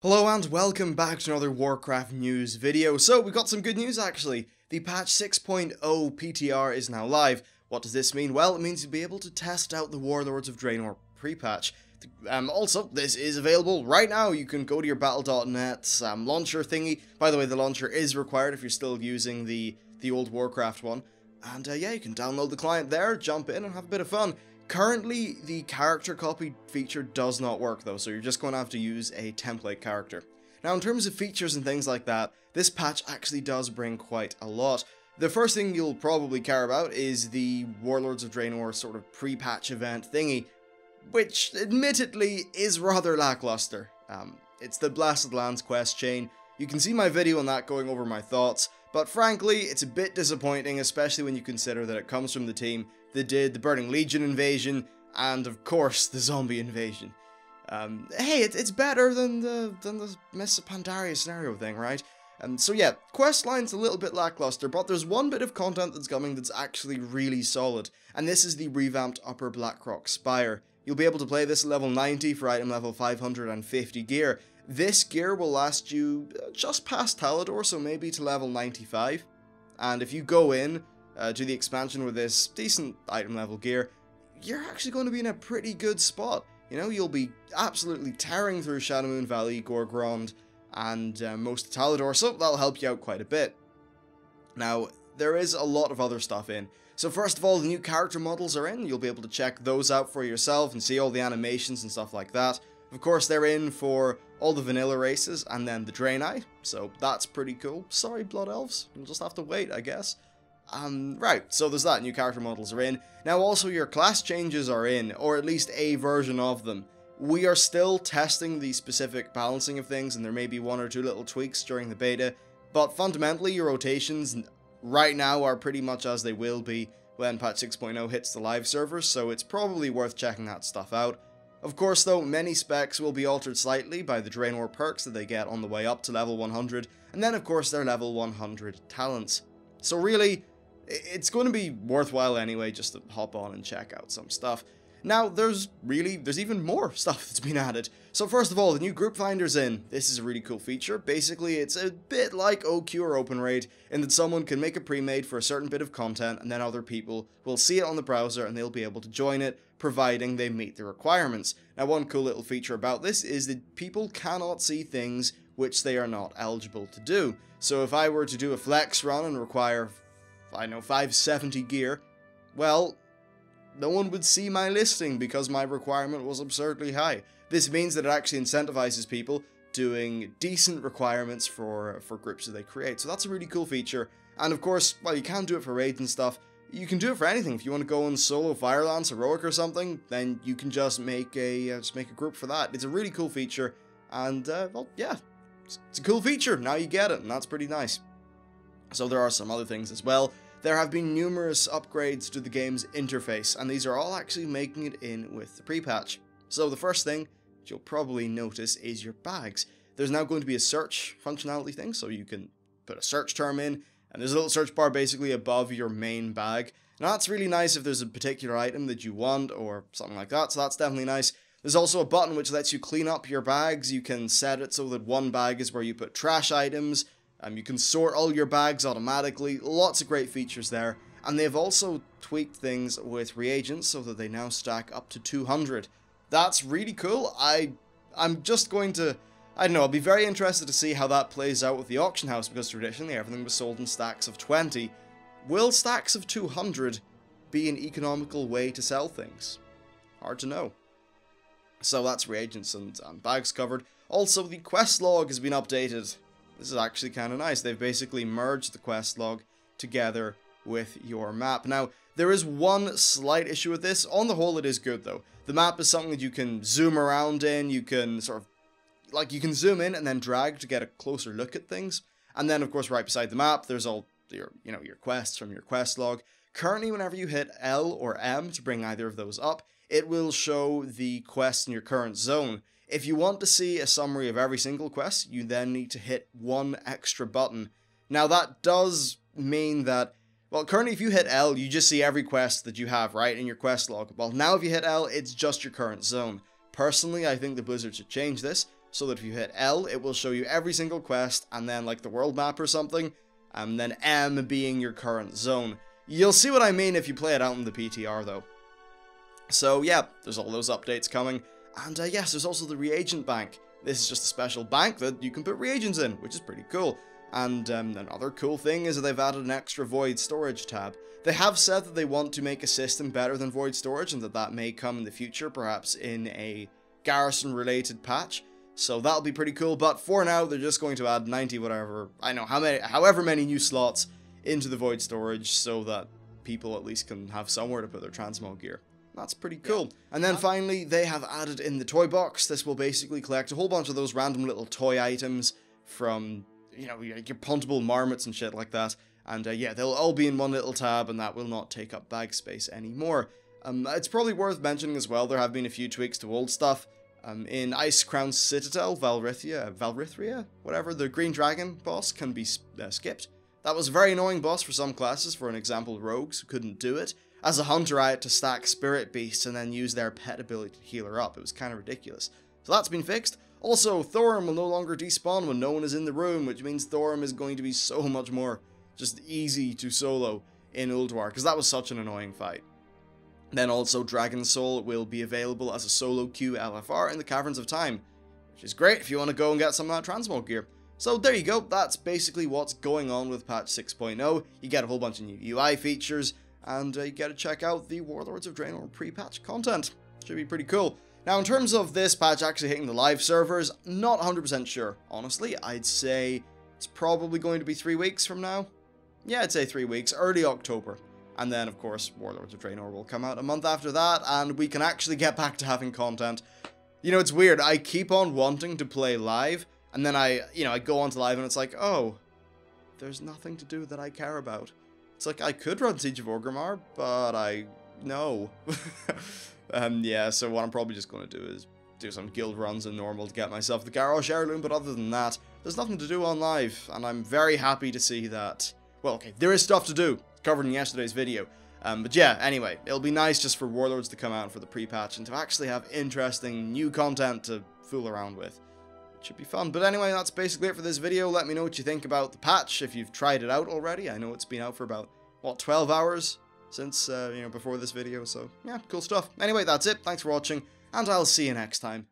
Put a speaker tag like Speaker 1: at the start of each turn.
Speaker 1: Hello and welcome back to another Warcraft news video. So we got some good news actually. The patch 6.0 PTR is now live. What does this mean? Well, it means you'll be able to test out the Warlords of Draenor pre-patch. Also, this is available right now. You can go to your battle.net launcher thingy. By the way, the launcher is required if you're still using the old Warcraft one. And yeah, you can download the client there, jump in and have a bit of fun. Currently, the character copy feature does not work though, so you're just going to have to use a template character. Now, in terms of features and things like that, this patch actually does bring quite a lot. The first thing you'll probably care about is the Warlords of Draenor sort of pre-patch event thingy, which admittedly is rather lackluster. It's the Blasted Lands quest chain. You can see my video on that going over my thoughts, but frankly, it's a bit disappointing, especially when you consider that it comes from the team that did the Burning Legion invasion, and of course, the zombie invasion. Hey, it's better than the Mists of Pandaria scenario thing, right? So yeah, questline's a little bit lackluster, but there's one bit of content that's coming that's actually really solid, and this is the revamped Upper Blackrock Spire. You'll be able to play this at level 90 for item level 550 gear. This gear will last you just past Talador, so maybe to level 95. And if you go in to the expansion with this decent item level gear, you're actually going to be in a pretty good spot. You know, you'll be absolutely tearing through Shadowmoon Valley, Gorgrond, and most of Talador, so that'll help you out quite a bit. Now, there is a lot of other stuff in. So first of all, the new character models are in. You'll be able to check those out for yourself and see all the animations and stuff like that. Of course, they're in for all the vanilla races and then the Draenei, so that's pretty cool. Sorry, Blood Elves, you'll just have to wait, I guess. Right, so there's that, new character models are in. Now also your class changes are in, or at least a version of them. We are still testing the specific balancing of things, and there may be one or two little tweaks during the beta, but fundamentally your rotations right now are pretty much as they will be when patch 6.0 hits the live servers, so it's probably worth checking that stuff out. Of course though, many specs will be altered slightly by the Draenor perks that they get on the way up to level 100, and then of course their level 100 talents. So really, it's going to be worthwhile anyway just to hop on and check out some stuff. Now, there's even more stuff that's been added. So first of all, the new group finder's in. This is a really cool feature. Basically, it's a bit like OQ or Open Raid, in that someone can make a pre-made for a certain bit of content, and then other people will see it on the browser and they'll be able to join it, providing they meet the requirements. Now, one cool little feature about this is that people cannot see things which they are not eligible to do. So if I were to do a flex run and require, I don't know, 570 gear, well, no one would see my listing because my requirement was absurdly high. This means that it actually incentivizes people doing decent requirements for groups that they create. So that's a really cool feature. And of course, while you can do it for raids and stuff, you can do it for anything. If you want to go on solo Firelance Heroic or something, then you can just make a group for that. It's a really cool feature, and well, yeah, it's a cool feature. Now you get it, and that's pretty nice. So there are some other things as well. There have been numerous upgrades to the game's interface, and these are all actually making it in with the pre-patch. So the first thing that you'll probably notice is your bags. There's now going to be a search functionality thing, so you can put a search term in, and there's a little search bar basically above your main bag. Now that's really nice if there's a particular item that you want or something like that, so that's definitely nice. There's also a button which lets you clean up your bags. You can set it so that one bag is where you put trash items. You can sort all your bags automatically. Lots of great features there. And they've also tweaked things with reagents so that they now stack up to 200. That's really cool. I'm just going to, I don't know, I'll be very interested to see how that plays out with the auction house, because traditionally everything was sold in stacks of 20. Will stacks of 200 be an economical way to sell things? Hard to know. So that's reagents and bags covered. Also, the quest log has been updated. This is actually kind of nice. They've basically merged the quest log together with your map. Now, there is one slight issue with this. On the whole, it is good, though. The map is something that you can zoom around in. You can sort of, like, you can zoom in and then drag to get a closer look at things. And then, of course, right beside the map, there's all your, your quests from your quest log. Currently, whenever you hit L or M to bring either of those up, it will show the quest in your current zone. If you want to see a summary of every single quest, you then need to hit one extra button. Now that does mean that, well, currently if you hit L, you just see every quest that you have, right, in your quest log. Well, now if you hit L, it's just your current zone. Personally, I think the Blizzard should change this. so that if you hit L, it will show you every single quest, and then like the world map or something, and then M being your current zone. You'll see what I mean if you play it out in the PTR though. So yeah, there's all those updates coming, and yes, there's also the Reagent Bank. This is just a special bank that you can put reagents in, which is pretty cool. And another cool thing is that they've added an extra Void storage tab. They have said that they want to make a system better than Void storage, and that may come in the future, perhaps in a Garrison-related patch. So that'll be pretty cool, but for now, they're just going to add 90 whatever, I know, however many new slots into the Void storage, so that people at least can have somewhere to put their transmog gear. That's pretty cool. Yeah. And then finally, they have added in the toy box. This will basically collect a whole bunch of those random little toy items from, you know, your puntable marmots and shit like that. And yeah, they'll all be in one little tab, and that will not take up bag space anymore. It's probably worth mentioning as well, there have been a few tweaks to old stuff. In Icecrown Citadel, Valrithria, whatever, the Green Dragon boss can be skipped. That was a very annoying boss for some classes, for an example, rogues who couldn't do it. As a hunter, I had to stack spirit beasts and then use their pet ability to heal her up. It was kind of ridiculous. So that's been fixed. Also, Thorum will no longer despawn when no one is in the room, which means Thorum is going to be so much more just easy to solo in Ulduar, because that was such an annoying fight. Then also, Dragon Soul will be available as a solo queue LFR in the Caverns of Time, which is great if you want to go and get some of that transmog gear. So there you go, that's basically what's going on with patch 6.0. You get a whole bunch of new UI features, and you get to check out the Warlords of Draenor pre-patch content. Should be pretty cool. Now, in terms of this patch actually hitting the live servers, not 100% sure. Honestly, I'd say it's probably going to be 3 weeks from now. Yeah, I'd say 3 weeks, early October. And then, of course, Warlords of Draenor will come out a month after that, and we can actually get back to having content. You know, it's weird. I keep on wanting to play live, and then I go onto live, and it's like, oh, there's nothing to do that I care about. It's like, I could run Siege of Orgrimmar, but no. Yeah, so what I'm probably just going to do is do some guild runs in normal to get myself the Garrosh heirloom, but other than that, there's nothing to do on live, and I'm very happy to see that. Well, okay, there is stuff to do, covered in yesterday's video. But yeah, anyway, it'll be nice just for Warlords to come out for the pre-patch and to actually have interesting new content to fool around with. Should be fun. But anyway, that's basically it for this video. Let me know what you think about the patch, if you've tried it out already. I know it's been out for about, what, 12 hours since, before this video, so yeah, cool stuff. Anyway, that's it. Thanks for watching, and I'll see you next time.